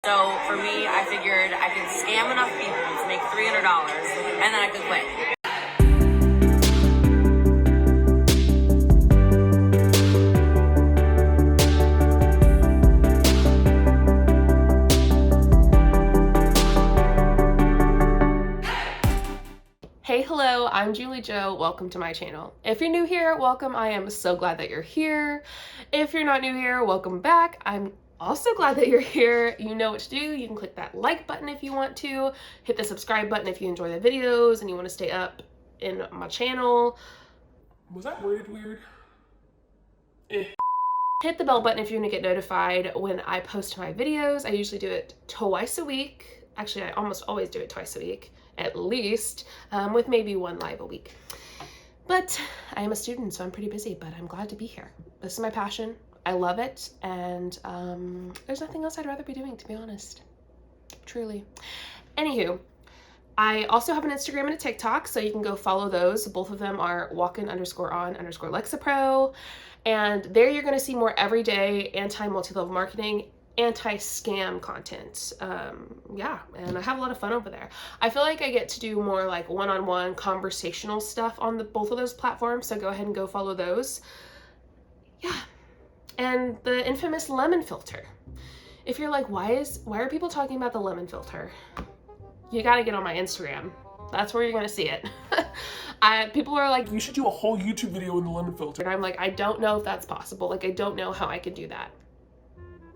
So for me, I figured I could scam enough people to make $300 and then I could quit. Hey, hello, I'm JulieJo. Welcome to my channel. If you're new here, welcome. I am so glad that you're here. If you're not new here, welcome back. I'm also glad that you're here. You know what to do. You can click that like button if you want to. Hit the subscribe button if you enjoy the videos and you want to stay up in my channel. Was that worded weird? Hit the bell button if you want to get notified when I post my videos. I usually do it twice a week. Actually, I almost always do it twice a week, at least, with maybe one live a week. But I am a student, so I'm pretty busy, but I'm glad to be here. This is my passion. I love it, and there's nothing else I'd rather be doing, to be honest. Truly. Anywho, I also have an Instagram and a TikTok, so you can go follow those. Both of them are walkin_on_Lexapro. And there you're going to see more everyday anti-multi-level marketing, anti-scam content. Yeah, and I have a lot of fun over there. I feel like I get to do more like one-on-one conversational stuff on both of those platforms, so go ahead and go follow those. Yeah. And the infamous lemon filter. If you're like, why are people talking about the lemon filter? You gotta get on my Instagram. That's where you're gonna see it. People are like, you should do a whole YouTube video in the lemon filter. and I'm like, I don't know if that's possible. Like, I don't know how I could do that.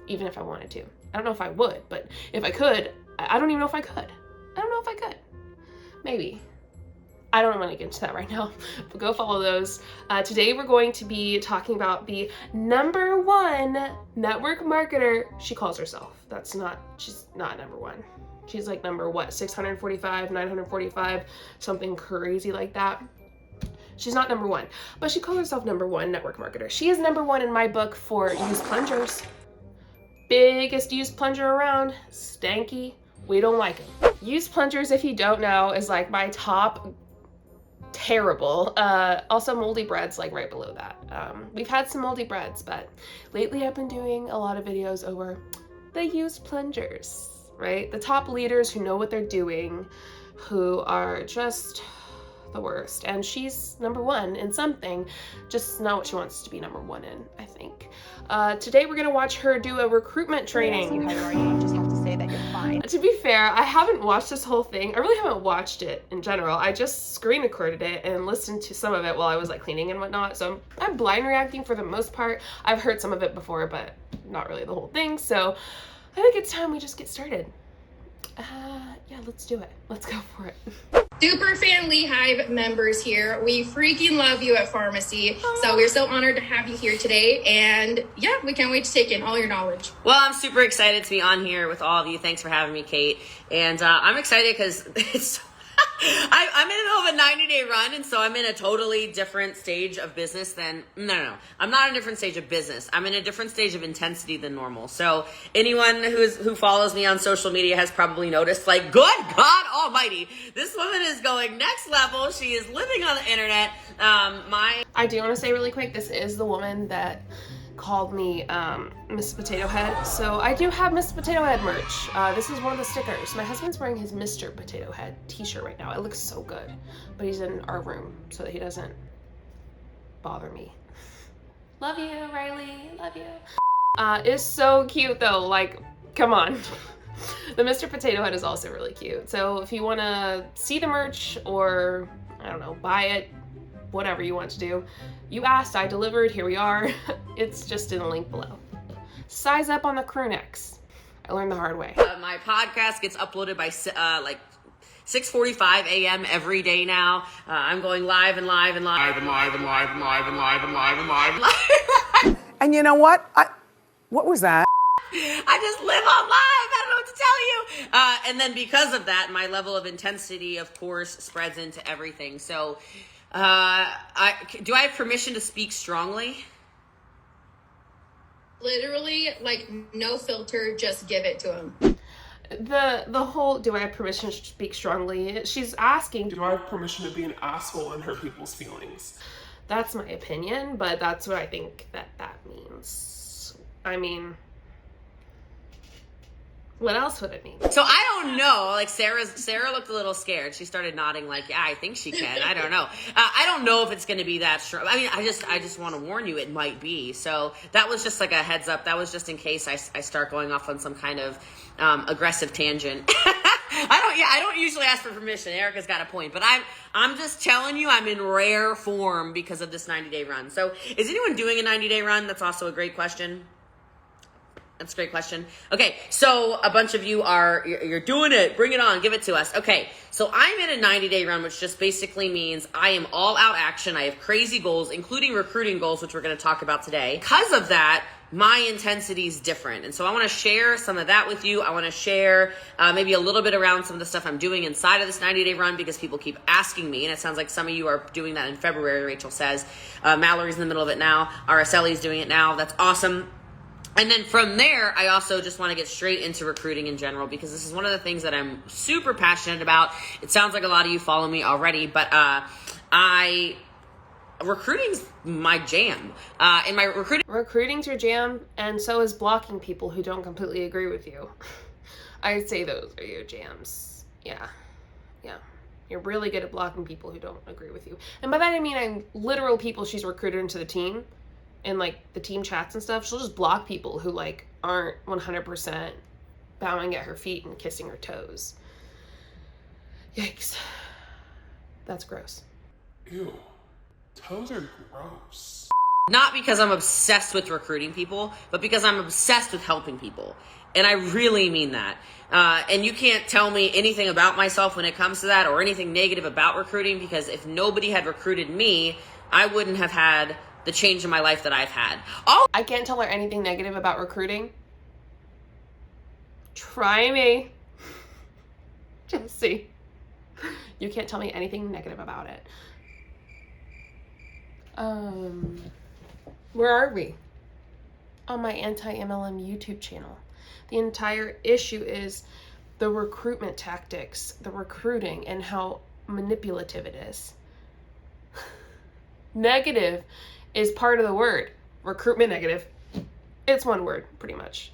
Even if I wanted to. I don't know if I would, but if I could, I don't even know if I could. I don't know if I could. Maybe. I don't want to get into that right now, but go follow those. Today we're going to be talking about the #1 network marketer. She calls herself. She's not #1. She's like number what, 645, 945, something crazy like that. She's not #1, but she calls herself #1 network marketer. She is #1 in my book for used plungers. Biggest used plunger around, stanky. We don't like them. Used plungers, if you don't know, is like my top terrible. Also moldy breads, like right below that. We've had some moldy breads, but lately I've been doing a lot of videos over the used plungers, right? The top leaders who know what they're doing, who are just the worst. And she's #1 in something, just not what she wants to be #1 in, I think. Today we're gonna watch her do a recruitment training. Yes, you just have to say that you're fine. To be fair, I haven't watched this whole thing. I really haven't watched it in general. I just screen recorded it and listened to some of it while I was like cleaning and whatnot. So I'm blind reacting for the most part. I've heard some of it before, but not really the whole thing. So I think it's time we just get started. Yeah, let's do it. Let's go for it. Super fan Lehigh members here. We freaking love you at Pharmacy. So we're so honored to have you here today. And yeah, we can't wait to take in all your knowledge. Well, I'm super excited to be on here with all of you. Thanks for having me, Kate. And I'm excited because I'm in the middle of a 90-day run, and so I'm in a totally different stage of business than, no. I'm not in a different stage of business. I'm in a different stage of intensity than normal. So anyone who follows me on social media has probably noticed, like, good God almighty, this woman is going next level. She is living on the internet. I do want to say really quick, this is the woman that called me Miss Potato Head. So I do have Miss Potato Head merch. This is one of the stickers. My husband's wearing his Mr. Potato Head t-shirt right now. It looks so good, but he's in our room so that he doesn't bother me. Love you, Riley. Love you. It's so cute though. Like, come on. The Mr. Potato Head is also really cute. So if you want to see the merch or, I don't know, buy it, whatever you want to do, you asked, I delivered, here we are. It's just in the link below. Size up on the crew necks. I learned the hard way. My podcast gets uploaded by like 6:45 a.m. every day now. I'm going live and live and live and live and live and live and live and live and live and live. And you know what? What was that? I just live on live. I don't know what to tell you. And then because of that, my level of intensity, of course, spreads into everything. So do I have permission to speak strongly? Literally, like, no filter, just give it to him. The whole, do I have permission to speak strongly? She's asking, Do I have permission to be an asshole and hurt people's feelings? That's my opinion, but that's what I think that means. I mean, What else would it mean? So I don't know. Like Sarah looked a little scared. She started nodding like, yeah, I think she can. I don't know. I don't know if it's going to be that strong. I mean, I just want to warn you, it might be. So that was just like a heads up. That was just in case I start going off on some kind of aggressive tangent. I don't usually ask for permission. Erica's got a point, but I'm just telling you, I'm in rare form because of this 90-day run. So is anyone doing a 90-day run? That's also a great question. That's a great question. Okay, so a bunch of you you're doing it. Bring it on. Give it to us. Okay, so I'm in a 90-day run, which just basically means I am all out action. I have crazy goals, including recruiting goals, which we're going to talk about today. Because of that, my intensity is different. And so I want to share some of that with you. I want to share maybe a little bit around some of the stuff I'm doing inside of this 90-day run because people keep asking me. And it sounds like some of you are doing that in February, Rachel says. Mallory's in the middle of it now. Araceli's doing it now. That's awesome. And then from there, I also just want to get straight into recruiting in general because this is one of the things that I'm super passionate about. It sounds like a lot of you follow me already, but recruiting's my jam. In my Recruiting's your jam, and so is blocking people who don't completely agree with you. I'd say those are your jams. Yeah. You're really good at blocking people who don't agree with you. And by that I mean I'm literal people she's recruited into the team. In like the team chats and stuff, she'll just block people who like aren't 100% bowing at her feet and kissing her toes. Yikes. That's gross. Ew. Toes are gross. Not because I'm obsessed with recruiting people, but because I'm obsessed with helping people. And I really mean that. And you can't tell me anything about myself when it comes to that or anything negative about recruiting because if nobody had recruited me, I wouldn't have had the change in my life that I've had. I can't tell her anything negative about recruiting. Try me. Just see. You can't tell me anything negative about it. Where are we? On my AntiMLM YouTube channel. The entire issue is the recruitment tactics, the recruiting, and how manipulative it is. Negative is part of the word. Recruitment negative. It's one word, pretty much.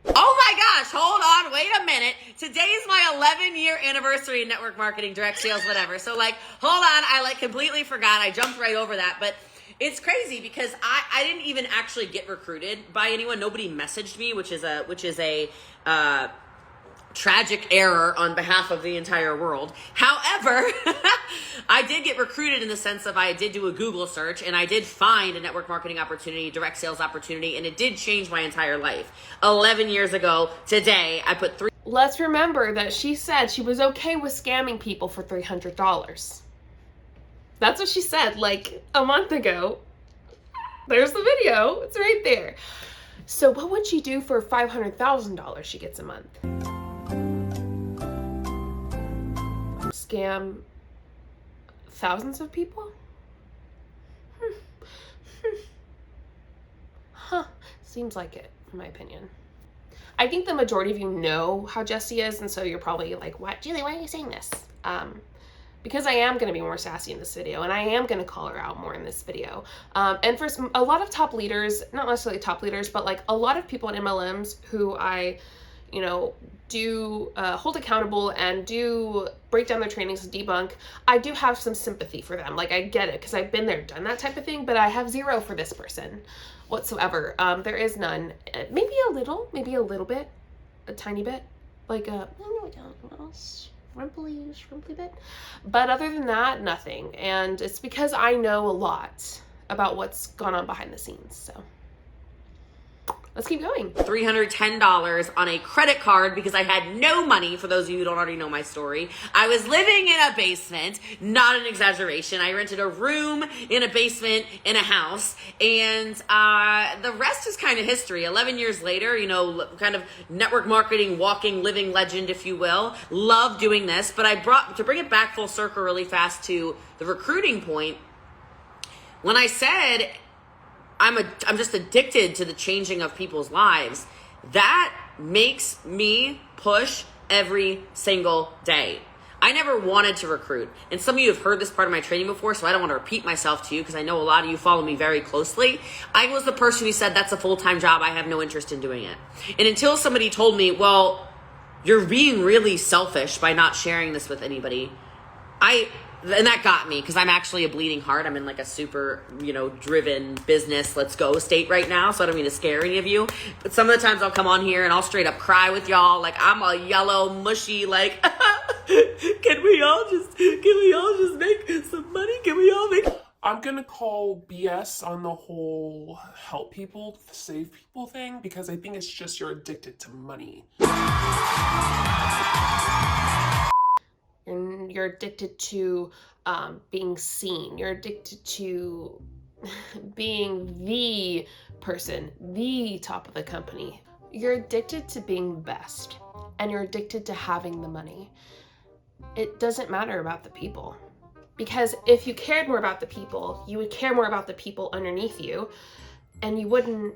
Oh my gosh, hold on, wait a minute. Today's my 11-year anniversary in network marketing, direct sales, whatever. So like, hold on, I like completely forgot. I jumped right over that, but it's crazy because I didn't even actually get recruited by anyone. Nobody messaged me, which is a tragic error on behalf of the entire world. However, I did get recruited in the sense of I did do a Google search and I did find a network marketing opportunity, direct sales opportunity, and it did change my entire life. 11 years ago today, I put three. Let's remember that she said she was okay with scamming people for $300. That's what she said like a month ago. There's the video. It's right there. So what would she do for $500,000 she gets a month? Scam thousands of people? Seems like it, in my opinion. I think the majority of you know how Jessie is, and so you're probably like, what, Julie, why are you saying this? Because I am going to be more sassy in this video, and I am going to call her out more in this video. And for a lot of top leaders, not necessarily top leaders, but like a lot of people in MLMs who I, do hold accountable and do break down their trainings and debunk, I do have some sympathy for them. Like, I get it, because I've been there, done that type of thing, but I have zero for this person whatsoever. There is none. Maybe a little bit, a tiny bit, like a little shrimply bit. But other than that, nothing. And it's because I know a lot about what's gone on behind the scenes, so. Let's keep going. $310 on a credit card because I had no money. For those of you who don't already know my story, I was living in a basement, not an exaggeration. I rented a room in a basement in a house, and the rest is kind of history. 11 years later, kind of network marketing, walking, living legend, if you will. Love doing this, but to bring it back full circle really fast to the recruiting point, when I said I'm just addicted to the changing of people's lives, that makes me push every single day. I never wanted to recruit. And some of you have heard this part of my training before, so I don't want to repeat myself to you because I know a lot of you follow me very closely. I was the person who said, that's a full-time job. I have no interest in doing it. And until somebody told me, well, you're being really selfish by not sharing this with anybody, and that got me, because I'm actually a bleeding heart. I'm in like a super, driven business, let's go state right now. So I don't mean to scare any of you. But some of the times I'll come on here and I'll straight up cry with y'all. Like I'm a yellow, mushy, like, can we all just make some money? Can we all make... I'm gonna call BS on the whole help people, save people thing, because I think it's just you're addicted to money. You're addicted to being seen. You're addicted to being the person, the top of the company. You're addicted to being best, and you're addicted to having the money. It doesn't matter about the people. Because if you cared more about the people, you would care more about the people underneath you, and you wouldn't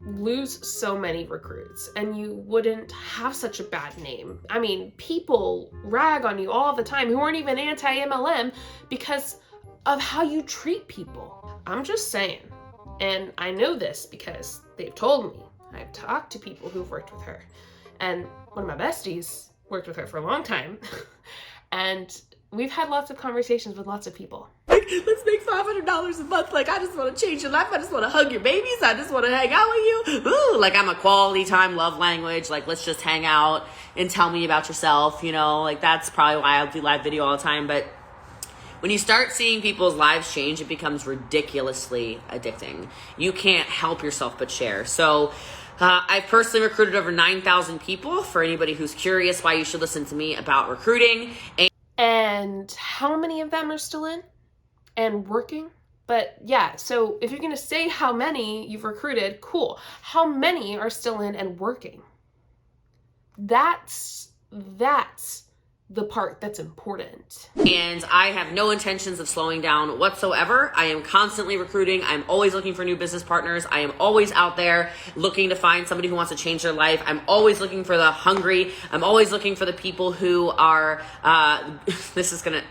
lose so many recruits, and you wouldn't have such a bad name. I mean, people rag on you all the time who aren't even anti-MLM because of how you treat people. I'm just saying. And I know this because they've told me. I've talked to people who've worked with her. And one of my besties worked with her for a long time. And we've had lots of conversations with lots of people. Let's make $500 a month. Like, I just want to change your life. I just want to hug your babies. I just want to hang out with you. Ooh, like I'm a quality time love language. Like, let's just hang out and tell me about yourself. Like that's probably why I do live video all the time. But when you start seeing people's lives change, it becomes ridiculously addicting. You can't help yourself but share. So I've personally recruited over 9,000 people. For anybody who's curious why you should listen to me about recruiting. And how many of them are still in and working? But yeah, so if you're going to say how many you've recruited, cool. How many are still in and working? That's the part that's important. And I have no intentions of slowing down whatsoever. I am constantly recruiting. I'm always looking for new business partners. I am always out there looking to find somebody who wants to change their life. I'm always looking for the hungry. I'm always looking for the people who are, I'm gonna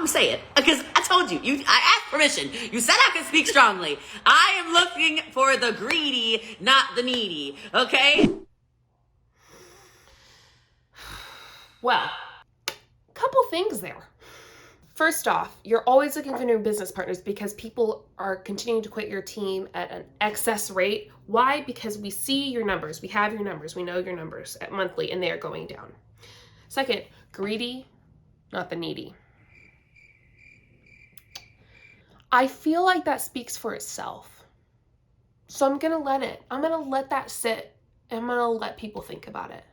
say it because I told you, I asked permission. You said I could speak strongly. I am looking for the greedy, not the needy. Okay? Well, couple things there. First off, you're always looking for new business partners because people are continuing to quit your team at an excess rate. Why? Because we see your numbers. We have your numbers. We know your numbers at monthly, and they are going down. Second, greedy, not the needy. I feel like that speaks for itself. So I'm going to let that sit, and I'm going to let people think about it.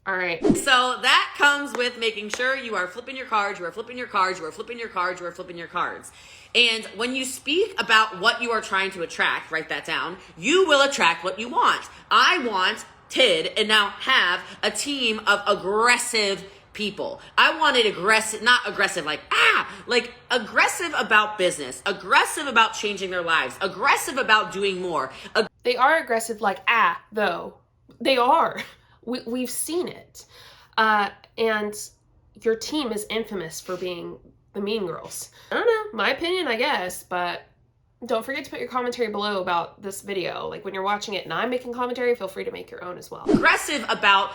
All right. So that comes with making sure you are flipping your cards, you are flipping your cards, you are flipping your cards, you are flipping your cards. And when you speak about what you are trying to attract, write that down, you will attract what you want. I wanted and now have a team of aggressive people. I wanted aggressive, not aggressive like aggressive about business, aggressive about changing their lives, aggressive about doing more. They are aggressive like though. They are. We've seen it. And your team is infamous for being the mean girls. I don't know, my opinion, I guess, but don't forget to put your commentary below about this video. Like when you're watching it and I'm making commentary, feel free to make your own as well. Aggressive about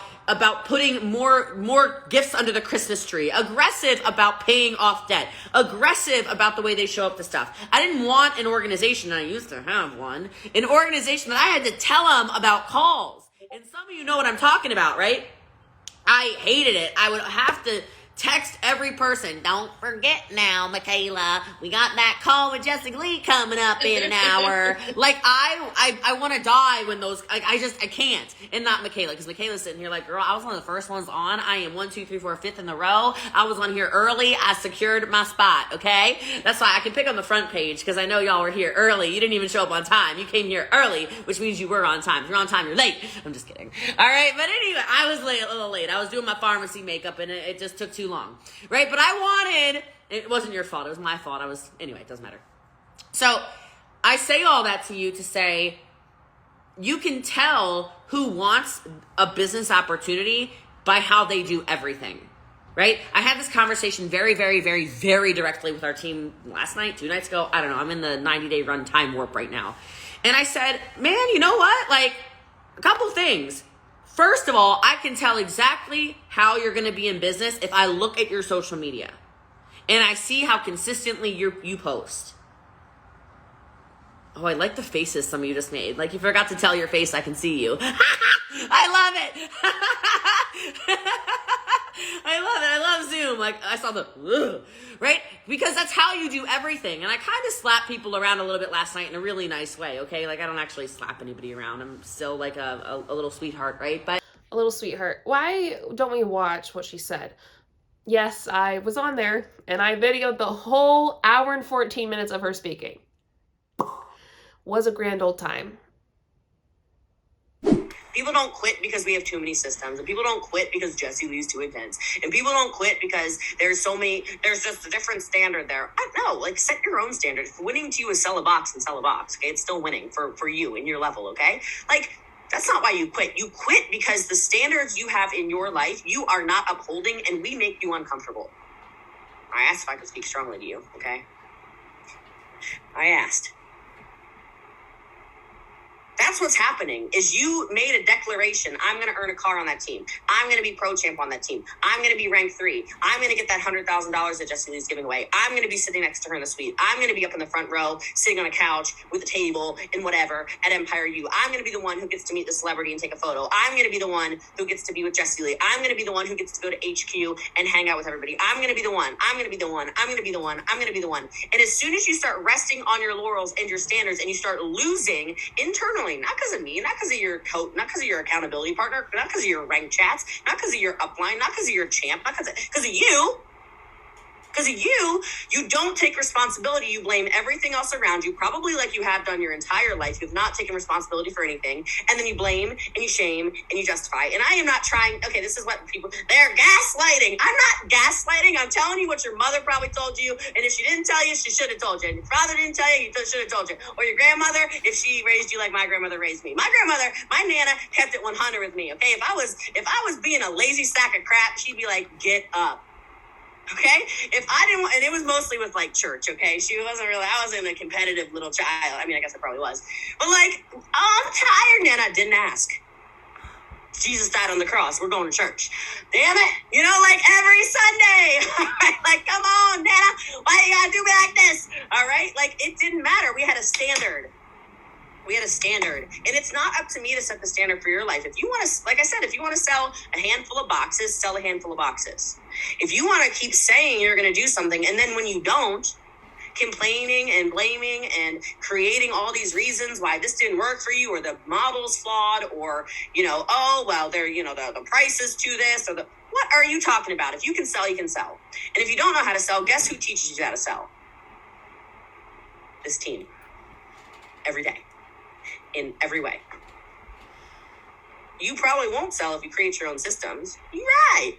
putting more gifts under the Christmas tree. Aggressive about paying off debt. Aggressive about the way they show up to stuff. I didn't want an organization, and I used to have one, an organization that I had to tell them about calls. And some of you know what I'm talking about, right? I hated it. I would have to text every person. Don't forget now, Michaela, we got that call with Jessica Lee coming up in an hour. Like I want to die when those, I can't. And not Michaela, because Michaela's sitting here like, girl, I was one of the first ones on. I am 1, 2, 3, 4, 5th in the row. I was on here early. I secured my spot. Okay. That's why I can pick on the front page, because I know y'all were here early. You didn't even show up on time. You came here early, which means you were on time. If you're on time, you're late. I'm just kidding. All right. But anyway, I was late, a little late. I was doing my pharmacy makeup and it just took too long. Right? But it wasn't your fault. It was my fault. Anyway, it doesn't matter. So I say all that to you to say, you can tell who wants a business opportunity by how they do everything, right? I had this conversation very, very, very, very directly with our team last night, 2 nights ago. I don't know. I'm in the 90-day run time warp right now. And I said, man, you know what? Like, a couple things. First of all, I can tell exactly how you're going to be in business if I look at your social media and I see how consistently you post. Oh, I like the faces some of you just made. Like, you forgot to tell your face, I can see you. I love it. I love it. I love Zoom. Like, I saw the, ugh, right? Because that's how you do everything. And I kind of slapped people around a little bit last night in a really nice way, okay? Like, I don't actually slap anybody around. I'm still like a little sweetheart, right? But A little sweetheart. Why don't we watch what she said? Yes, I was on there, and I videoed the whole hour and 14 minutes of her speaking. Was a grand old time. people don't quit because we have too many systems, and people don't quit because Jessie Lee's too intense, and people don't quit because there's just a different standard there. I don't know, like, set your own standard. If winning to you is sell a box, and sell a box, okay? It's still winning for you in your level, okay? Like, that's not why you quit. You quit because the standards you have in your life, you are not upholding, and we make you uncomfortable. I asked if I could speak strongly to you, okay? I asked. That's what's happening, is you made a declaration. I'm going to earn a car on that team. I'm going to be pro champ on that team. I'm going to be ranked 3. I'm going to get that $100,000 that Jessie Lee's giving away. I'm going to be sitting next to her in the suite. I'm going to be up in the front row, sitting on a couch with a table and whatever at Empire U. I'm going to be the one who gets to meet the celebrity and take a photo. I'm going to be the one who gets to be with Jessie Lee. I'm going to be the one who gets to go to HQ and hang out with everybody. I'm going to be the one. I'm going to be the one. I'm going to be the one. I'm going to be the one. And as soon as you start resting on your laurels and your standards, and you start losing internally, not because of me, not because of your coach, not because of your accountability partner, not because of your rank chats, not because of your upline, not because of your champ, not because of you. Because of you don't take responsibility. You blame everything else around you, probably like you have done your entire life. You've not taken responsibility for anything. And then you blame and you shame and you justify. And I am not trying, okay, this is what people, they're gaslighting. I'm not gaslighting. I'm telling you what your mother probably told you. And if she didn't tell you, she should have told you. And if your father didn't tell you, he should have told you. Or your grandmother, if she raised you like my grandmother raised me. My grandmother, my Nana kept it 100 with me, okay? If I was being a lazy sack of crap, she'd be like, get up. Okay, if I didn't want, and it was mostly with like church. Okay, she wasn't really. I wasn't a competitive little child. I mean, I guess I probably was, but like, oh, I'm tired, Nana. Didn't ask. Jesus died on the cross. We're going to church. Damn it, you know, like every Sunday. Like, come on, Nana. Why you gotta do me like this? All right, like it didn't matter. We had a standard. And it's not up to me to set the standard for your life. If you want to, like I said, if you want to sell a handful of boxes, sell a handful of boxes. If you want to keep saying you're going to do something, and then when you don't, complaining and blaming and creating all these reasons why this didn't work for you, or the model's flawed, or, you know, oh, well, they're, you know, the price is to this, or what are you talking about? If you can sell, you can sell. And if you don't know how to sell, guess who teaches you how to sell? This team. Every day. In every way. You probably won't sell if you create your own systems. You're right.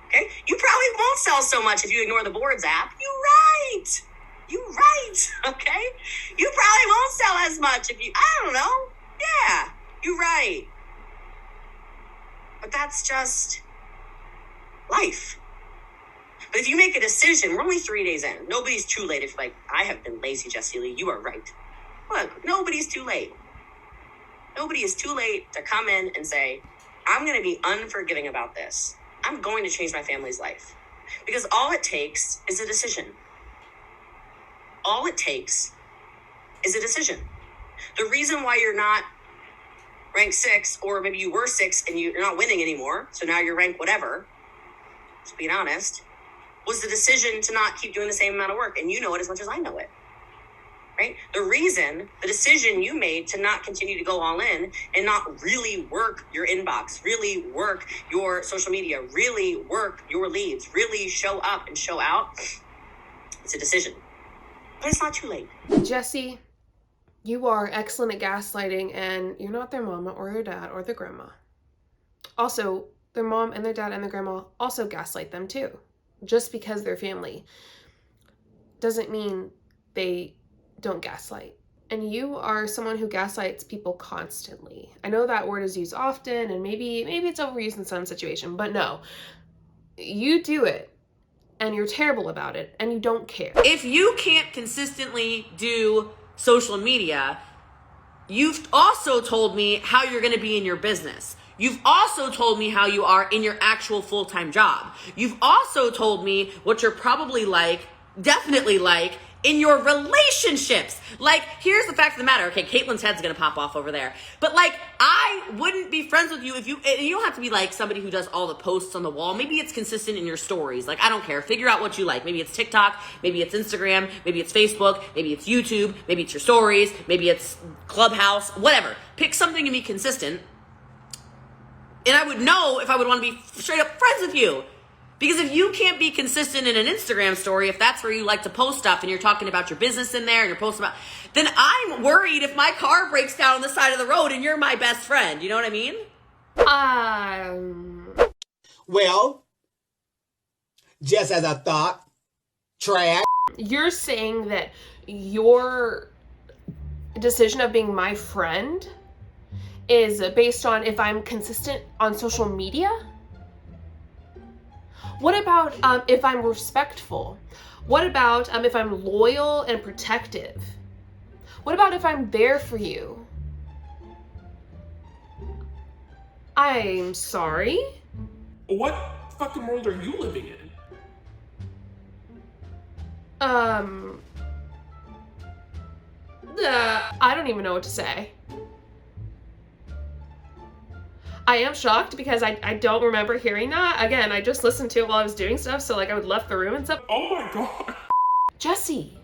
Okay? You probably won't sell so much if you ignore the boards app. You're right. Okay? You probably won't sell as much if you, I don't know. Yeah, you're right. But that's just life. But if you make a decision, we're only 3 days in. Nobody's too late if, like, I have been lazy, Jessie Lee. You are right. Look, nobody's too late. Nobody is too late to come in and say, I'm going to be unforgiving about this. I'm going to change my family's life. Because all it takes is a decision. All it takes is a decision. The reason why you're not rank 6, or maybe you were 6 and you're not winning anymore, so now you're rank whatever, just being honest, was the decision to not keep doing the same amount of work. And you know it as much as I know it. Right? The decision you made to not continue to go all in and not really work your inbox, really work your social media, really work your leads, really show up and show out, it's a decision. But it's not too late. Jessie, you are excellent at gaslighting, and you're not their mama or their dad or their grandma. Also, their mom and their dad and their grandma also gaslight them too. Just because they're family doesn't mean they don't gaslight. And you are someone who gaslights people constantly. I know that word is used often, and maybe it's overused in some situation, but no. You do it, and you're terrible about it, and you don't care. If you can't consistently do social media, you've also told me how you're going to be in your business. You've also told me how you are in your actual full-time job. You've also told me what you're probably like, definitely like, in your relationships. Like, here's the fact of the matter. Okay, Caitlin's head's gonna pop off over there. But like, I wouldn't be friends with you if you don't have to be like somebody who does all the posts on the wall. Maybe it's consistent in your stories. Like, I don't care. Figure out what you like. Maybe it's TikTok, maybe it's Instagram, maybe it's Facebook, maybe it's YouTube, maybe it's your stories, maybe it's Clubhouse, whatever. Pick something to be consistent. And I would know if I would want to be straight up friends with you. Because if you can't be consistent in an Instagram story, if that's where you like to post stuff and you're talking about your business in there and you're posting about, then I'm worried if my car breaks down on the side of the road and you're my best friend. You know what I mean? Well, just as I thought, trash. You're saying that your decision of being my friend is based on if I'm consistent on social media? What about if I'm respectful? What about if I'm loyal and protective? What about if I'm there for you? I'm sorry? What fucking world are you living in? I don't even know what to say. I am shocked because I don't remember hearing that. Again, I just listened to it while I was doing stuff, so like I would left the room and stuff. Oh my god. Jesse,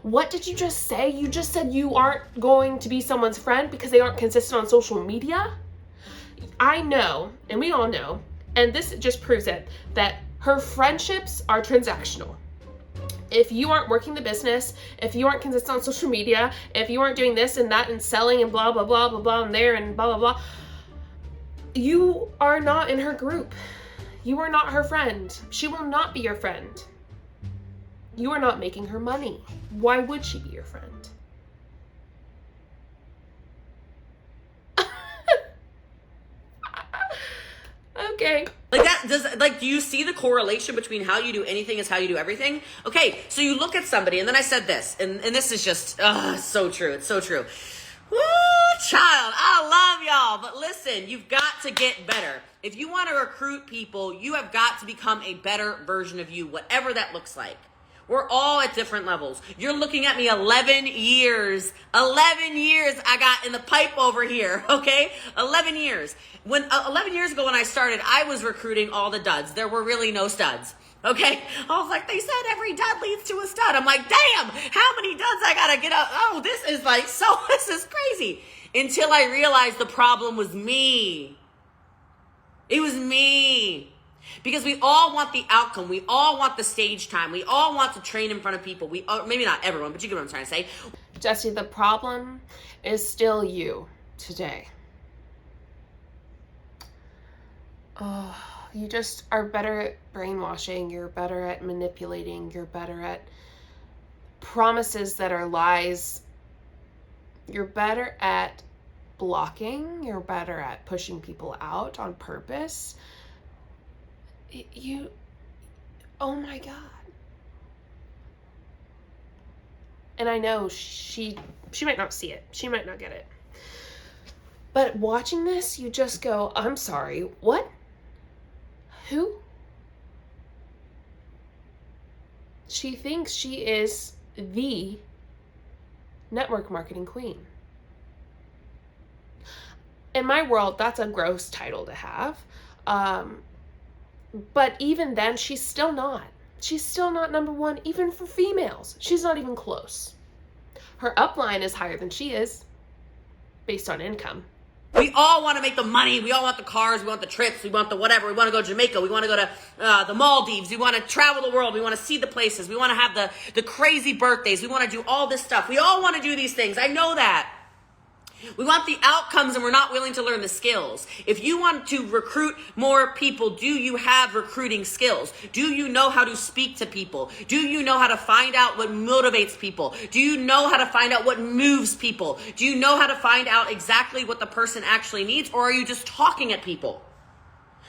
what did you just say? You just said you aren't going to be someone's friend because they aren't consistent on social media? I know, and we all know, and this just proves it, that her friendships are transactional. If you aren't working the business, if you aren't consistent on social media, if you aren't doing this and that and selling and blah, blah, blah, blah, blah, and there and blah, blah, blah, you are not in her group. You are not her friend. She will not be your friend. You are not making her money. Why would she be your friend? Okay. Like that does, like, do you see the correlation between how you do anything is how you do everything? Okay, so you look at somebody, and then I said this, and this is just so true. It's so true. Woo, child, I love y'all, but listen, you've got to get better. If you want to recruit people, you have got to become a better version of you, whatever that looks like. We're all at different levels. You're looking at me 11 years. 11 years I got in the pipe over here, okay? 11 years. 11 years ago when I started, I was recruiting all the duds. There were really no studs, okay? I was like, they said every dud leads to a stud. I'm like, damn, how many duds I gotta get up? Oh, this is crazy. Until I realized the problem was me. It was me. Because we all want the outcome. We all want the stage time. We all want to train in front of people. Maybe not everyone, but you get what I'm trying to say. Jesse, the problem is still you today. Oh, you just are better at brainwashing. You're better at manipulating. You're better at promises that are lies. You're better at blocking. You're better at pushing people out on purpose. Oh my God. And I know she might not see it. She might not get it. But watching this, you just go, I'm sorry, what? Who? She thinks she is the network marketing queen. In my world, that's a gross title to have. But even then, she's still not. She's still not number one, even for females. She's not even close. Her upline is higher than she is, based on income. We all want to make the money. We all want the cars. We want the trips. We want the whatever. We want to go to Jamaica. We want to go to the Maldives. We want to travel the world. We want to see the places. We want to have the crazy birthdays. We want to do all this stuff. We all want to do these things. I know that. We want the outcomes and we're not willing to learn the skills. If you want to recruit more people, do you have recruiting skills? Do you know how to speak to people? Do you know how to find out what motivates people? Do you know how to find out what moves people? Do you know how to find out exactly what the person actually needs, or are you just talking at people?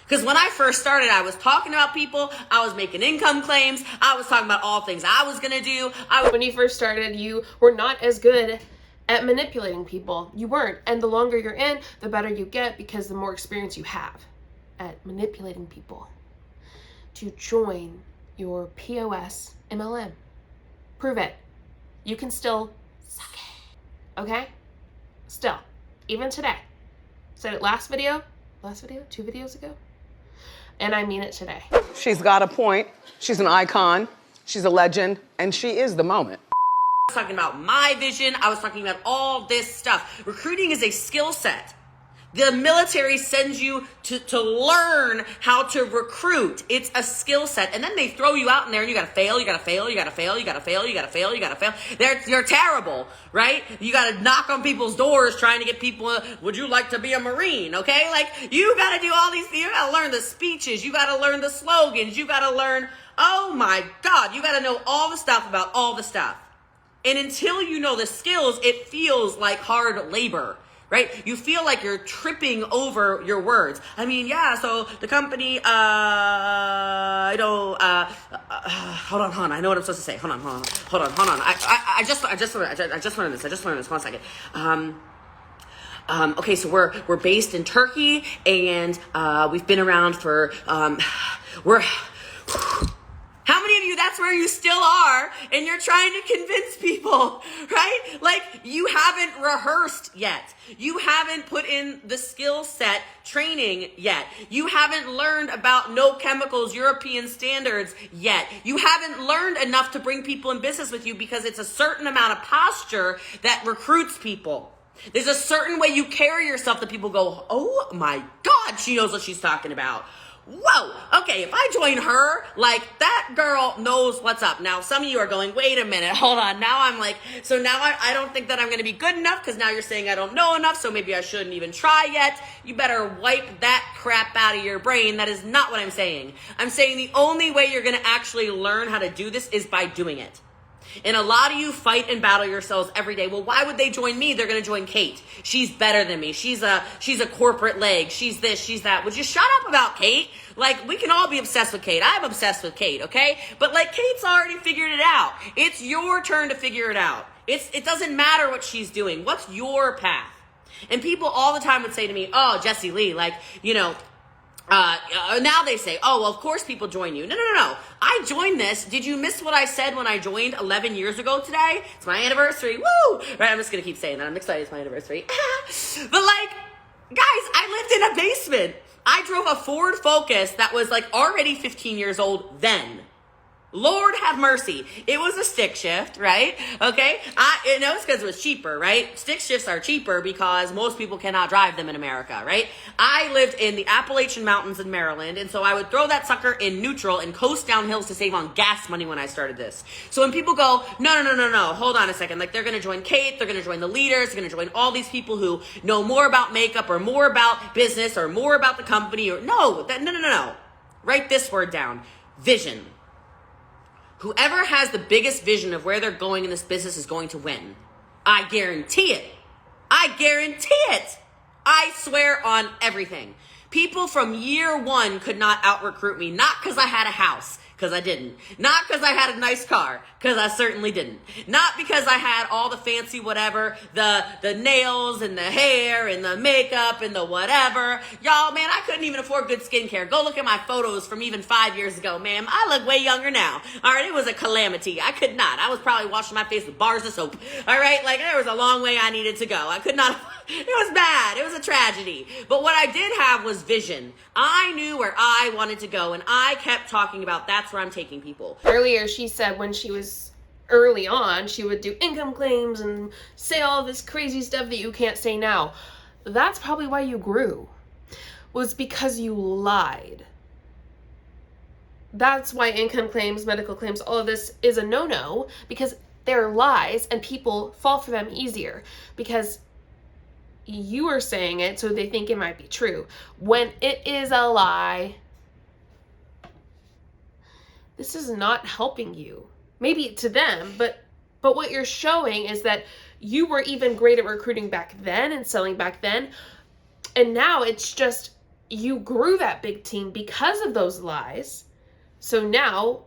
Because when I first started, I was talking about people, I was making income claims, I was talking about all things I was going to do. When you first started, you were not as good at manipulating people. You weren't. And the longer you're in, the better you get, because the more experience you have at manipulating people to join your POS MLM. Prove it. You can still suck it. Okay? Still. Even today. Said it last video, 2 videos ago. And I mean it today. She's got a point. She's an icon. She's a legend. And she is the moment. I was talking about my vision. I was talking about all this stuff. Recruiting is a skill set. The military sends you to learn how to recruit. It's a skill set. And then they throw you out in there and you gotta fail, you gotta fail, you gotta fail, you gotta fail, you gotta fail, you gotta fail. You're terrible, right? You gotta knock on people's doors trying to get people, would you like to be a Marine, okay? Like, you gotta do all these things. You gotta learn the speeches. You gotta learn the slogans. You gotta learn, oh my God, you gotta know all the stuff about all the stuff. And until you know the skills, it feels like hard labor, right? You feel like you're tripping over your words. I mean, yeah, so the company, hold on. I know what I'm supposed to say. Hold on. I just learned this. 1 second. Okay, so we're based in Turkey, and we've been around for, how many of you, that's where you still are, and you're trying to convince people, right? Like, you haven't rehearsed yet. You haven't put in the skill set training yet. You haven't learned about no chemicals, European standards yet. You haven't learned enough to bring people in business with you, because it's a certain amount of posture that recruits people. There's a certain way you carry yourself that people go, oh my God, she knows what she's talking about. Whoa, okay, if I join her, like, that girl knows what's up. Now, some of you are going, wait a minute, hold on. Now I'm like, so now I don't think that I'm going to be good enough, because now you're saying I don't know enough, so maybe I shouldn't even try yet. You better wipe that crap out of your brain. That is not what I'm saying. I'm saying the only way you're going to actually learn how to do this is by doing it. And a lot of you fight and battle yourselves every day. Well, why would they join me? They're going to join Kate. She's better than me. She's a corporate leg. She's this, she's that. Would you shut up about Kate? Like, we can all be obsessed with Kate. I'm obsessed with Kate, okay? But, like, Kate's already figured it out. It's your turn to figure it out. It doesn't matter what she's doing. What's your path? And people all the time would say to me, oh, Jessie Lee, like, you know, now they say, oh, well, of course people join you. No. I joined this. Did you miss what I said when I joined 11 years ago today? It's my anniversary. Woo! Right, I'm just going to keep saying that. I'm excited it's my anniversary. But, like, guys, I lived in a basement. I drove a Ford Focus that was, like, already 15 years old then. Lord have mercy. It was a stick shift, right? Okay. It's because it was cheaper, right? Stick shifts are cheaper because most people cannot drive them in America, right? I lived in the Appalachian Mountains in Maryland, and so I would throw that sucker in neutral and coast down hills to save on gas money when I started this. So when people go, no, hold on a second. Like, they're going to join Kate, they're going to join the leaders, they're going to join all these people who know more about makeup or more about business or more about the company, or no. Write this word down. Vision. Whoever has the biggest vision of where they're going in this business is going to win. I guarantee it. I swear on everything. People from year one could not out-recruit me, not because I had a house, because I didn't. Not because I had a nice car, because I certainly didn't. Not because I had all the fancy whatever, the nails and the hair and the makeup and the whatever. Y'all, man, I couldn't even afford good skincare. Go look at my photos from even 5 years ago, ma'am. I look way younger now. All right, it was a calamity. I could not. I was probably washing my face with bars of soap. All right, like, there was a long way I needed to go. I could not. It was bad. It was a tragedy. But what I did have was vision. I knew where I wanted to go, and I kept talking about that's where I'm taking people. Earlier, she said when she was early on, she would do income claims and say all this crazy stuff that you can't say now. That's probably why you grew, was because you lied. That's why income claims, medical claims, all of this is a no-no, because they're lies and people fall for them easier, because you are saying it so they think it might be true, when it is a lie. This is not helping you. Maybe to them, but what you're showing is that you were even great at recruiting back then and selling back then. And now it's just, you grew that big team because of those lies. So now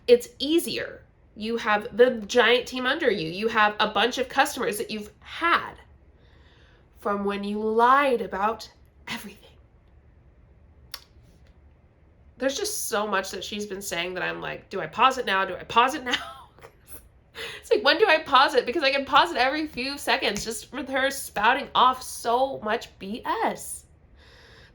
it's easier. You have the giant team under you. You have a bunch of customers that you've had from when you lied about everything. There's just so much that she's been saying that I'm like, do I pause it now? Do I pause it now? It's like, when do I pause it? Because I can pause it every few seconds just with her spouting off so much BS.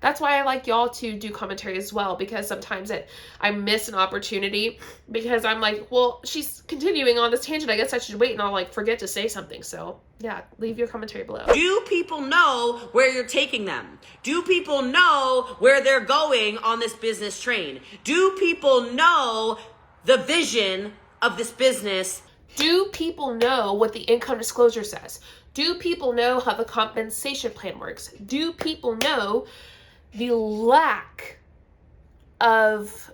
That's why I like y'all to do commentary as well, because sometimes I miss an opportunity because I'm like, well, she's continuing on this tangent. I guess I should wait, and I'll like forget to say something. So yeah, leave your commentary below. Do people know where you're taking them? Do people know where they're going on this business train? Do people know the vision of this business? Do people know what the income disclosure says? Do people know how the compensation plan works? Do people know the lack of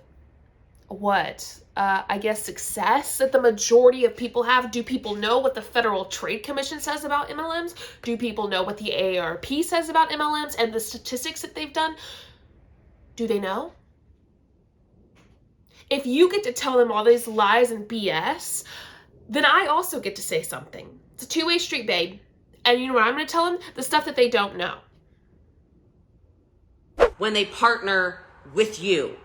I guess success that the majority of people have? Do people know what the Federal Trade Commission says about MLMs? Do people know what the AARP says about MLMs and the statistics that they've done? Do they know? If you get to tell them all these lies and BS, then I also get to say something. It's a two-way street, babe. And you know what I'm going to tell them? The stuff that they don't know. When they partner with you.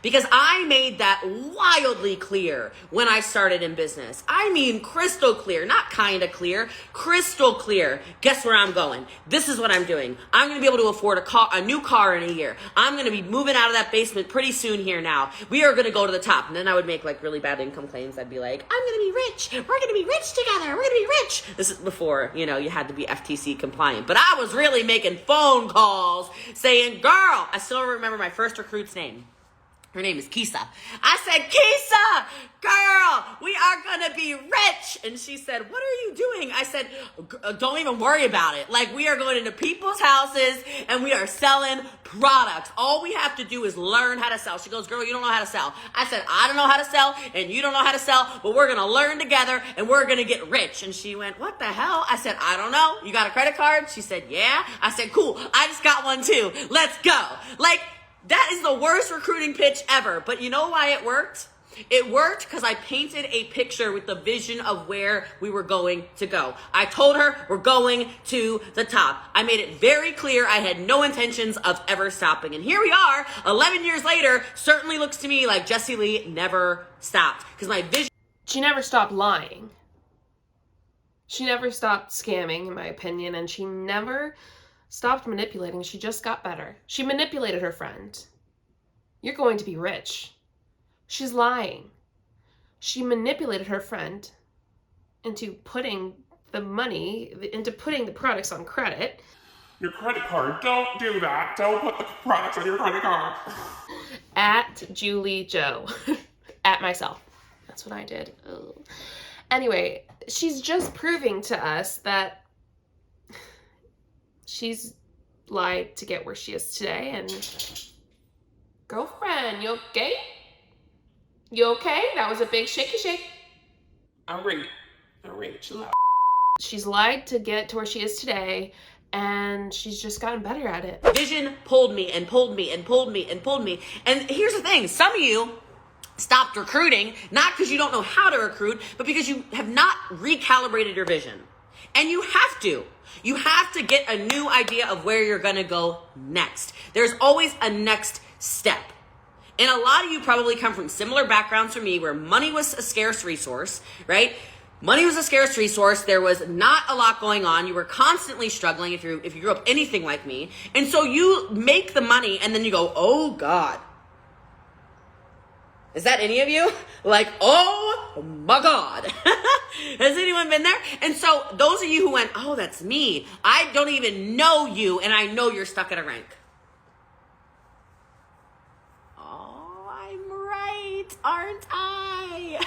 Because I made that wildly clear when I started in business. I mean, crystal clear, not kind of clear, crystal clear. Guess where I'm going? This is what I'm doing. I'm going to be able to afford a new car in a year. I'm going to be moving out of that basement pretty soon here now. We are going to go to the top. And then I would make like really bad income claims. I'd be like, I'm going to be rich. We're going to be rich together. We're going to be rich. This is before, you had to be FTC compliant. But I was really making phone calls saying, girl, I still remember my first recruit's name. Her name is Kisa. I said, Kisa, girl, we are going to be rich. And she said, what are you doing? I said, don't even worry about it. Like, we are going into people's houses and we are selling products. All we have to do is learn how to sell. She goes, girl, you don't know how to sell. I said, I don't know how to sell and you don't know how to sell, but we're going to learn together and we're going to get rich. And she went, what the hell? I said, I don't know. You got a credit card? She said, yeah. I said, cool. I just got one too. Let's go. Like, that is the worst recruiting pitch ever. But you know why it worked? It worked because I painted a picture with the vision of where we were going to go. I told her we're going to the top. I made it very clear I had no intentions of ever stopping. And here we are, 11 years later, certainly looks to me like Jessie Lee never stopped. Because my vision... She never stopped lying. She never stopped scamming, in my opinion, and she never stopped manipulating. She just got better. She manipulated her friend. You're going to be rich. She's lying. She manipulated her friend into putting the money, into putting the products on credit. Your credit card, don't do that. Don't put the products on your credit card. At JulieJo. At myself. That's what I did. Ugh. Anyway, she's just proving to us that she's lied to get where she is today. And girlfriend, you okay? You okay? That was a big shaky shake. All right, chill out. She's lied to get to where she is today, and she's just gotten better at it. Vision pulled me and pulled me and pulled me and pulled me. And here's the thing. Some of you stopped recruiting, not because you don't know how to recruit, but because you have not recalibrated your vision. And you have to. You have to get a new idea of where you're going to go next. There's always a next step. And a lot of you probably come from similar backgrounds to me where money was a scarce resource, right? Money was a scarce resource. There was not a lot going on. You were constantly struggling if you grew up anything like me. And so you make the money and then you go, oh God. Is that any of you? Like, oh my God. Has anyone been there? And so those of you who went, oh, that's me. I don't even know you and I know you're stuck at a rank. Oh, I'm right, aren't I?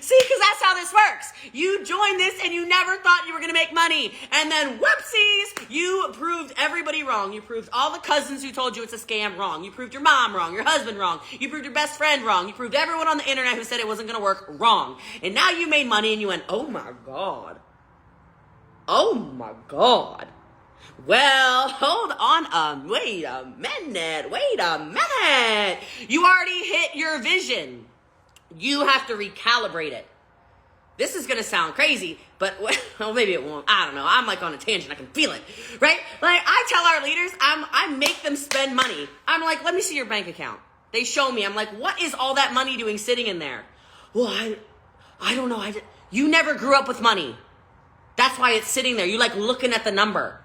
See, because that's how this works. You joined this and you never thought you were going to make money. And then whoopsies, you proved everybody wrong. You proved all the cousins who told you it's a scam wrong. You proved your mom wrong, your husband wrong. You proved your best friend wrong. You proved everyone on the internet who said it wasn't going to work wrong. And now you made money and you went, oh my God. Oh my God. Well, hold on, wait a minute. You already hit your vision. You have to recalibrate it. This is going to sound crazy, but well, maybe it won't. I don't know. I'm like on a tangent. I can feel it, right? Like I tell our leaders, I make them spend money. I'm like, let me see your bank account. They show me. I'm like, what is all that money doing sitting in there? Well, I don't know. You never grew up with money. That's why it's sitting there. You like looking at the number.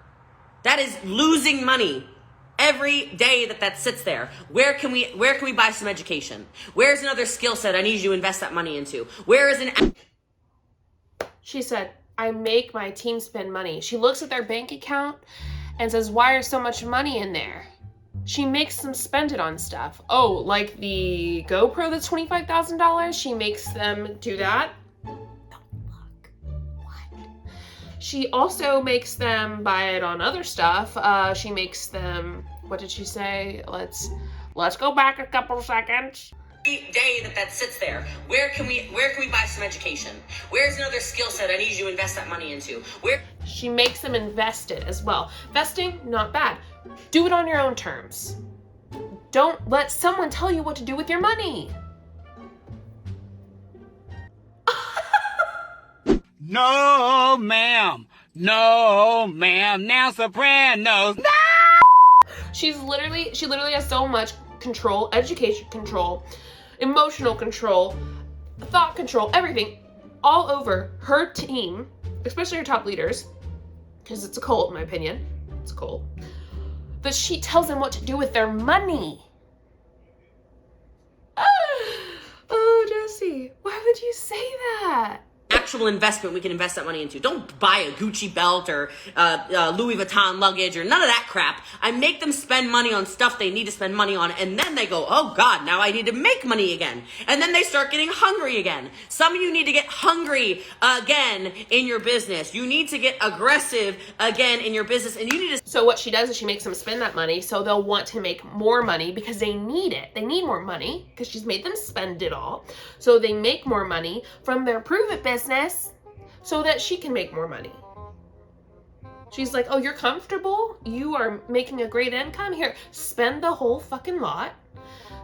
That is losing money every day that sits there. Where can we buy some education? Where's another skill set I need you to invest that money into? Where is an... She said, I make my team spend money. She looks at their bank account and says, why is so much money in there? She makes them spend it on stuff. Oh, like the GoPro that's $25,000? She makes them do that? She also makes them buy it on other stuff. She makes them, what did she say? Let's go back a couple seconds. Every day that sits there, where can we buy some education? Where's another skill set I need you to invest that money into? She makes them invest it as well. Investing, not bad. Do it on your own terms. Don't let someone tell you what to do with your money. No, ma'am. No, ma'am. Now Sopranos. No! She literally has so much control, education control, emotional control, thought control, everything all over her team, especially her top leaders, because it's a cult in my opinion. It's a cult. That she tells them what to do with their money. Oh, Jesse, why would you say that? Actual investment we can invest that money into. Don't buy a Gucci belt or Louis Vuitton luggage or none of that crap. I make them spend money on stuff they need to spend money on, and then they go, oh God, now I need to make money again. And then they start getting hungry again. Some of you need to get hungry again in your business. You need to get aggressive again in your business, and you need to... So what she does is she makes them spend that money, so they'll want to make more money because they need it. They need more money because she's made them spend it all. So they make more money from their Prove It business so that she can make more money. She's like, oh, you're comfortable? You are making a great income? Here, spend the whole fucking lot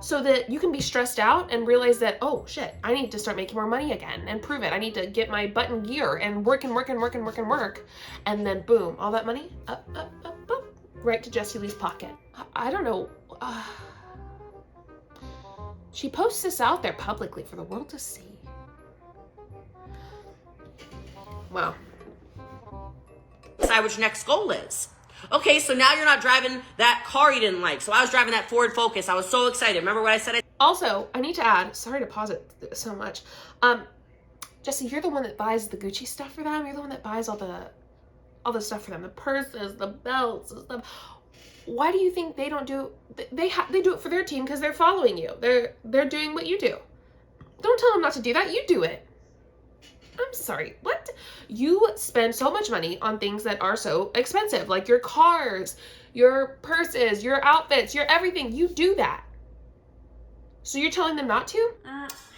so that you can be stressed out and realize that, oh shit, I need to start making more money again and prove it. I need to get my butt in gear and work. And then boom, all that money, up, right to Jessie Lee's pocket. I don't know. She posts this out there publicly for the world to see. Wow. Decide what your next goal is. Okay, so now you're not driving that car you didn't like. So I was driving that Ford Focus. I was so excited. Remember what I said? Also, I need to add, sorry to pause it so much. Jesse, you're the one that buys the Gucci stuff for them. You're the one that buys all the stuff for them. The purses, the belts, the stuff. Why do you think they don't do they do it for their team because they're following you. They're doing what you do. Don't tell them not to do that. You do it. I'm sorry, what? You spend so much money on things that are so expensive, like your cars, your purses, your outfits, your everything. You do that. So you're telling them not to?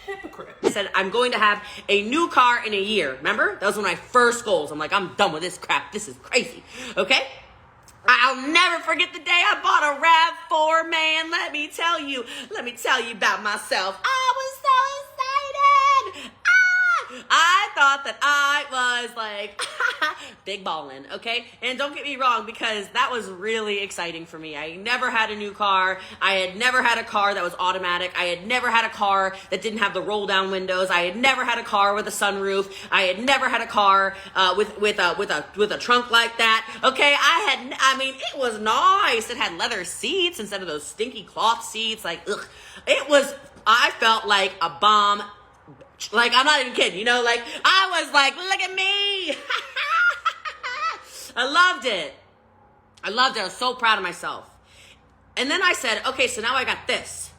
Hypocrite. I said, I'm going to have a new car in a year. Remember? That was one of my first goals. I'm like, I'm done with this crap. This is crazy. Okay? I'll never forget the day I bought a RAV4, man. Let me tell you about myself. I was so excited. I thought that I was like big ballin', okay? And don't get me wrong, because that was really exciting for me. I never had a new car. I had never had a car that was automatic. I had never had a car that didn't have the roll down windows. I had never had a car with a sunroof. I had never had a car with a trunk like that. Okay, it was nice. It had leather seats instead of those stinky cloth seats. Like, ugh. I felt like a bomb. Like, I'm not even kidding, you know, like, I was like, look at me. I loved it. I was so proud of myself. And then I said, okay, so now I got this.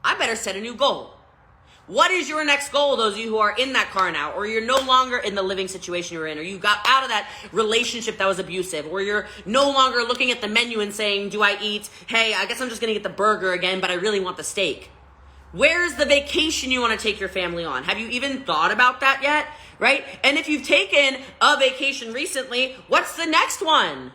I better set a new goal. What is your next goal, those of you who are in that car now, or you're no longer in the living situation you're in, or you got out of that relationship that was abusive, or you're no longer looking at the menu and saying, do I eat, hey, I guess I'm just gonna get the burger again, but I really want the steak. Where's the vacation you want to take your family on? Have you even thought about that yet? Right? And if you've taken a vacation recently, what's the next one?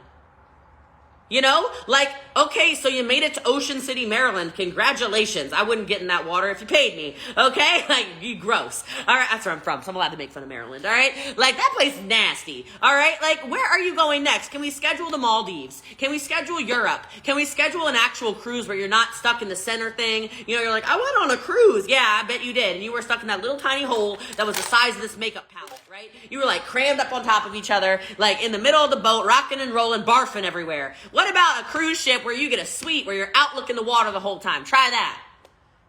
You know, like, okay, so you made it to Ocean City, Maryland. Congratulations. I wouldn't get in that water if you paid me. Okay? Like, you gross. All right, that's where I'm from, so I'm allowed to make fun of Maryland. All right? Like, that place is nasty. All right? Like, where are you going next? Can we schedule the Maldives? Can we schedule Europe? Can we schedule an actual cruise where you're not stuck in the center thing? You know, you're like, I went on a cruise. Yeah, I bet you did. And you were stuck in that little tiny hole that was the size of this makeup palette, right? You were like crammed up on top of each other, like in the middle of the boat, rocking and rolling, barfing everywhere. What about a cruise ship where you get a suite where you're out looking the water the whole time? Try that.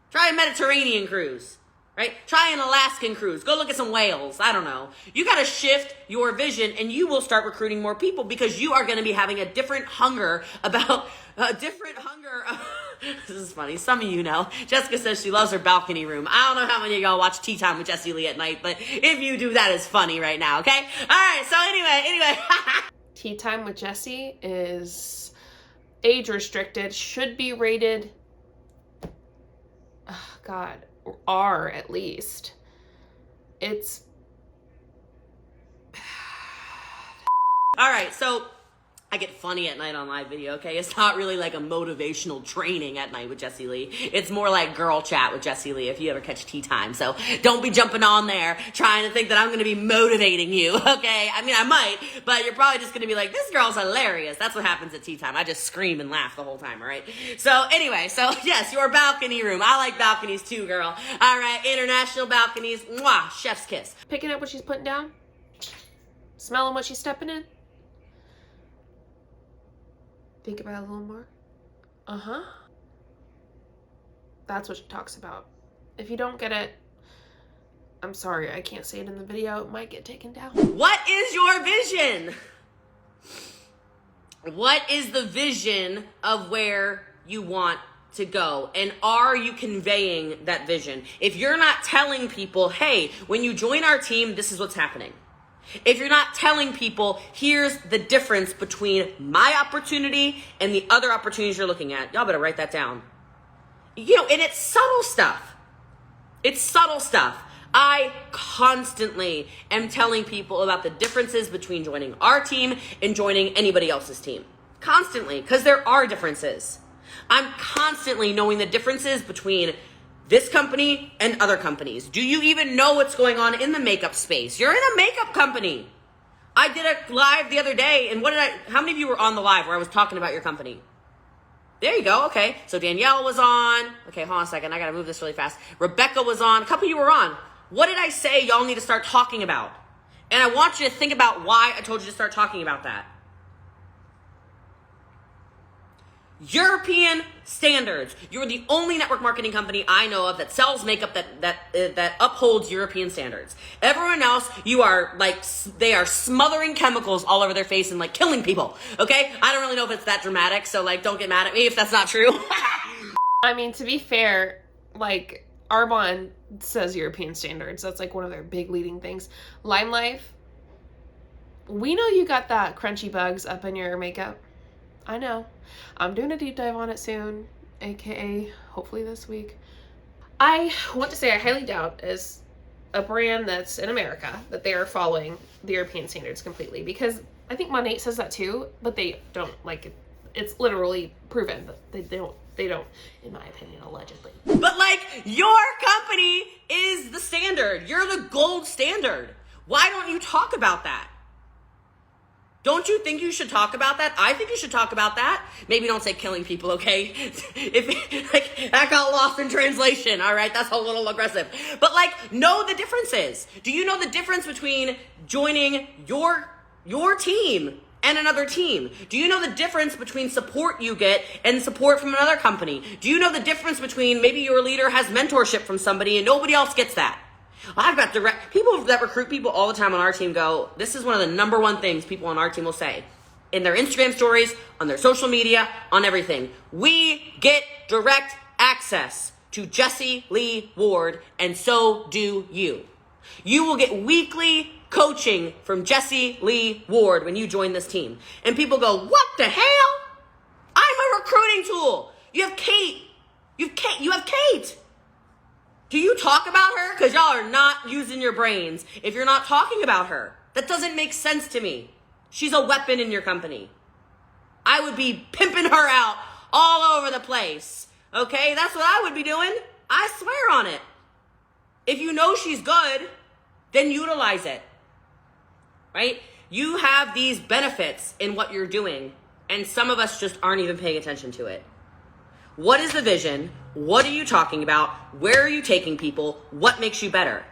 Try a Mediterranean cruise, right? Try an Alaskan cruise. Go look at some whales. I don't know. You got to shift your vision and you will start recruiting more people because you are going to be having a different hunger about This is funny. Some of you know. Jessica says she loves her balcony room. I don't know how many of y'all watch Tea Time with Jessie Lee at night, but if you do, that is funny right now, okay? All right, so anyway. Tea Time with Jessie is age restricted, should be rated, R at least. It's... All right, so I get funny at night on live video, okay? It's not really like a motivational training at night with Jessie Lee. It's more like girl chat with Jessie Lee if you ever catch Tea Time. So don't be jumping on there trying to think that I'm going to be motivating you, okay? I mean, I might, but you're probably just going to be like, this girl's hilarious. That's what happens at Tea Time. I just scream and laugh the whole time, all right? So anyway, so yes, your balcony room. I like balconies too, girl. All right, international balconies. Mwah, chef's kiss. Picking up what she's putting down? Smelling what she's stepping in? Think about it a little more. That's what she talks about. If you don't get it, I'm sorry, I can't say it in the video. It might get taken down. What is your vision? What is the vision of where you want to go? And are you conveying that vision? If you're not telling people, hey, when you join our team, this is what's happening. If you're not telling people, here's the difference between my opportunity and the other opportunities you're looking at, y'all better write that down. You know, and it's subtle stuff. It's subtle stuff. I constantly am telling people about the differences between joining our team and joining anybody else's team. Constantly, because there are differences. I'm constantly knowing the differences between this company and other companies. Do you even know what's going on in the makeup space? You're in a makeup company. I did a live the other day, and how many of you were on the live where I was talking about your company? There you go, okay. So Danielle was on. Okay, hold on a second, I gotta move this really fast. Rebecca was on, a couple of you were on. What did I say y'all need to start talking about? And I want you to think about why I told you to start talking about that. European standards. You're the only network marketing company I know of that sells makeup that upholds European standards. Everyone else, they are smothering chemicals all over their face and like killing people. Okay? I don't really know if it's that dramatic, so like don't get mad at me if that's not true. I mean, to be fair, like Arbonne says European standards. That's like one of their big leading things. Lime Life, we know you got that crunchy bugs up in your makeup. I know. I'm doing a deep dive on it soon, aka hopefully this week. I want to say I highly doubt as a brand that's in America that they are following the European standards completely, because I think Monat says that too, but they don't. Like, it's literally proven that they don't, in my opinion, allegedly. But like, your company is the standard. You're the gold standard. Why don't you talk about that? Don't you think you should talk about that? I think you should talk about that. Maybe don't say killing people, okay? If like that got lost in translation, all right? That's a little aggressive. But like, know the differences. Do you know the difference between joining your team and another team? Do you know the difference between support you get and support from another company? Do you know the difference between maybe your leader has mentorship from somebody and nobody else gets that? I've got people that recruit people all the time on our team go, this is one of the number one things people on our team will say in their Instagram stories, on their social media, on everything. We get direct access to Jessie Lee Ward, and so do you. You will get weekly coaching from Jessie Lee Ward when you join this team. And people go, what the hell? I'm a recruiting tool. You have Kate. You have Kate. Do you talk about her? Because y'all are not using your brains if you're not talking about her. That doesn't make sense to me. She's a weapon in your company. I would be pimping her out all over the place. Okay? That's what I would be doing. I swear on it. If you know she's good, then utilize it. Right? You have these benefits in what you're doing, and some of us just aren't even paying attention to it. What is the vision? What are you talking about? Where are you taking people? What makes you better?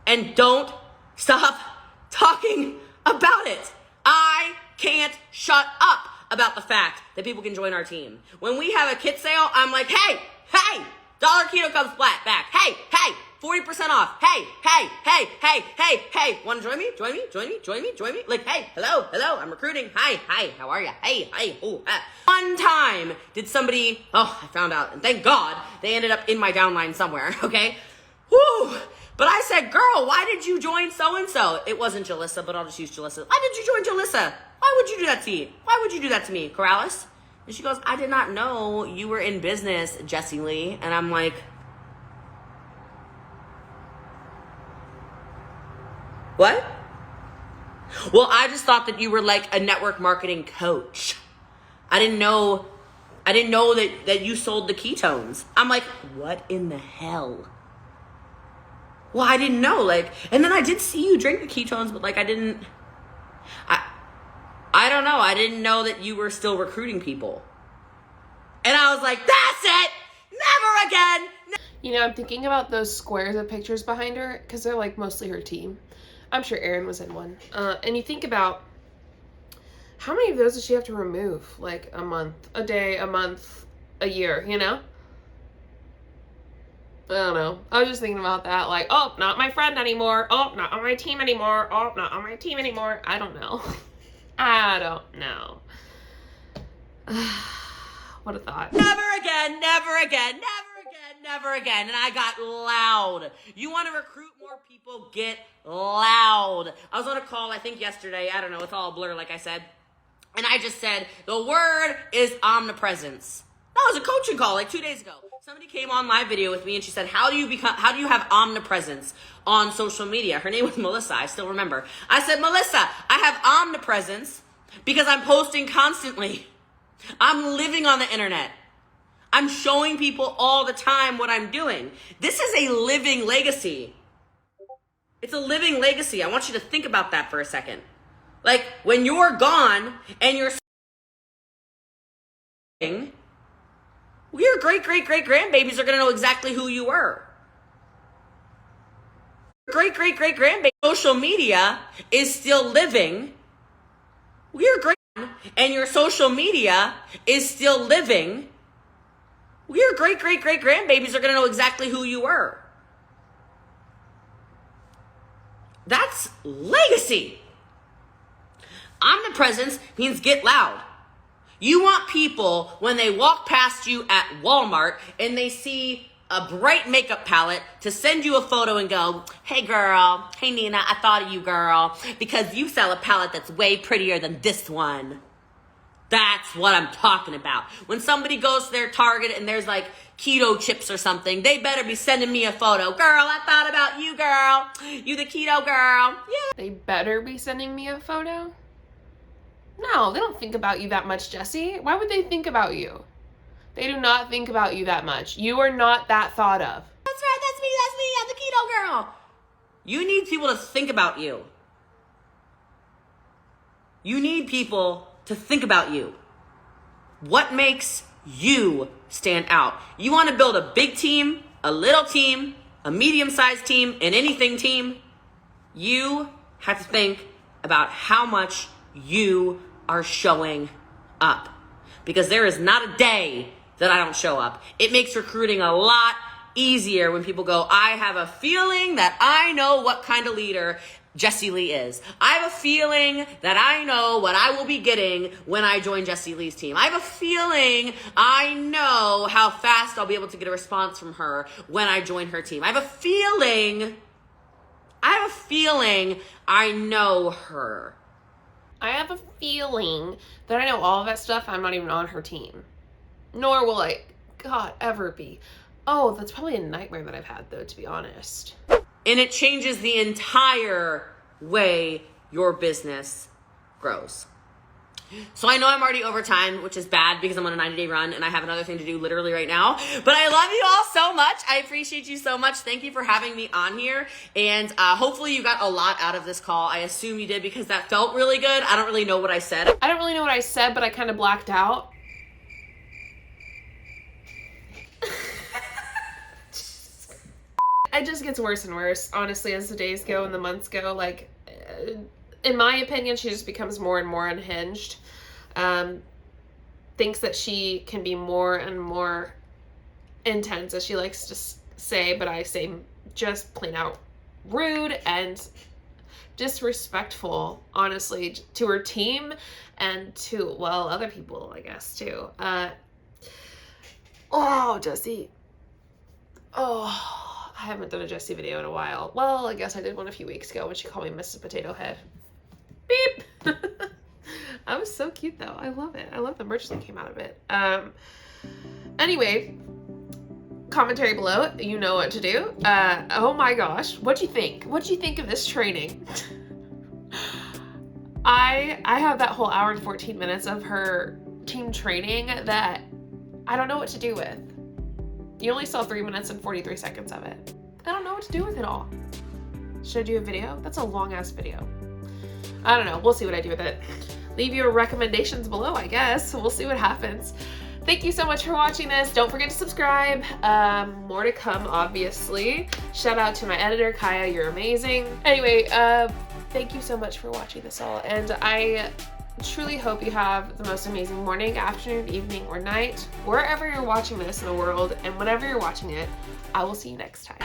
And don't stop talking about it. I can't shut up about the fact that people can join our team. When we have a kit sale, I'm like, hey, Dollar Keto comes flat back. Hey, 40% off. Hey, want to join me? Join me. Like, hey, hello, I'm recruiting. Hi, how are you? Hey, oh, One time did somebody, I found out, and thank God they ended up in my downline somewhere, okay? Whew. But I said, girl, why did you join so-and-so? It wasn't Jalissa, but I'll just use Jalissa. Why did you join Jalissa? Why would you do that to me? Why would you do that to me, Corrales? And she goes, I did not know you were in business, Jessie Lee. And I'm like, what? Well, I just thought that you were like a network marketing coach. I didn't know that you sold the ketones. I'm like, what in the hell? Well, I didn't know, and then I did see you drink the ketones, but I don't know. I didn't know that you were still recruiting people. And I was like, that's it. Never again. You know, I'm thinking about those squares of pictures behind her because they're mostly her team. I'm sure Erin was in one. And you think about how many of those does she have to remove? A month, a day, a month, a year, you know? I don't know. I was just thinking about that. Oh, not my friend anymore. Oh, not on my team anymore. Oh, not on my team anymore. I don't know. I don't know. What a thought. Never again, never again, never again, never again. And I got loud. You want to recruit more people? Get loud. I was on a call, I think yesterday. I don't know. It's all a blur, like I said. And I just said, the word is omnipresence. That was a coaching call 2 days ago. Somebody came on live video with me and she said, how do you have omnipresence on social media? Her name was Melissa. I still remember. I said, Melissa, I have omnipresence because I'm posting constantly. I'm living on the internet. I'm showing people all the time what I'm doing. This is a living legacy. It's a living legacy. I want you to think about that for a second. When you're gone and you're your great-great-great-grandbabies are going to know exactly who you were. Great-great-great-grandbaby. Social media is still living. We're great, and your social media is still living. Your great-great-great-grandbabies are going to know exactly who you were. That's legacy. Omnipresence means get loud. You want people, when they walk past you at Walmart and they see a bright makeup palette, to send you a photo and go, hey girl, hey Nina, I thought of you girl, because you sell a palette that's way prettier than this one. That's what I'm talking about. When somebody goes to their Target and there's keto chips or something, they better be sending me a photo. Girl, I thought about you girl. You the keto girl. Yeah. They better be sending me a photo? No, they don't think about you that much, Jessie. Why would they think about you? They do not think about you that much. You are not that thought of. That's right, that's me, I'm the keto girl. You need people to think about you. You need people to think about you. What makes you stand out? You want to build a big team, a little team, a medium-sized team, an anything team? You have to think about how much you are showing up, because there is not a day that I don't show up. It makes recruiting a lot easier when people go, I have a feeling that I know what kind of leader Jessie Lee is. I have a feeling that I know what I will be getting when I join Jessie Lee's team. I have a feeling I know how fast I'll be able to get a response from her when I join her team. I have a feeling I know her. I have a feeling that I know all of that stuff. I'm not even on her team. Nor will I, God, ever be. Oh, that's probably a nightmare that I've had, though, to be honest. And it changes the entire way your business grows. So I know I'm already over time, which is bad because I'm on a 90-day run and I have another thing to do literally right now. But I love you all so much. I appreciate you so much. Thank you for having me on here. And hopefully you got a lot out of this call. I assume you did because that felt really good. I don't really know what I said. I don't really know what I said, but I kind of blacked out. It just gets worse and worse, honestly, as the days go and the months go. Like, in my opinion, she just becomes more and more unhinged. Thinks that she can be more and more intense, as she likes to say, but I say just plain out rude and disrespectful, honestly, to her team and to, well, other people, I guess, too. Oh, Jessie. Oh, I haven't done a Jessie video in a while. Well, I guess I did one a few weeks ago when she called me Mrs. Potato Head. Beep! I was so cute, though. I love it. I love the merch that came out of it. Anyway, commentary below. You know what to do. Oh my gosh. What'd you think? What'd you think of this training? I have that whole hour and 14 minutes of her team training that I don't know what to do with. You only saw 3 minutes and 43 seconds of it. I don't know what to do with it all. Should I do a video? That's a long ass video. I don't know. We'll see what I do with it. Leave your recommendations below, I guess. We'll see what happens. Thank you so much for watching this. Don't forget to subscribe. More to come, obviously. Shout out to my editor, Kaya. You're amazing. Anyway, thank you so much for watching this all. And I truly hope you have the most amazing morning, afternoon, evening, or night, wherever you're watching this in the world, and whenever you're watching it. I will see you next time.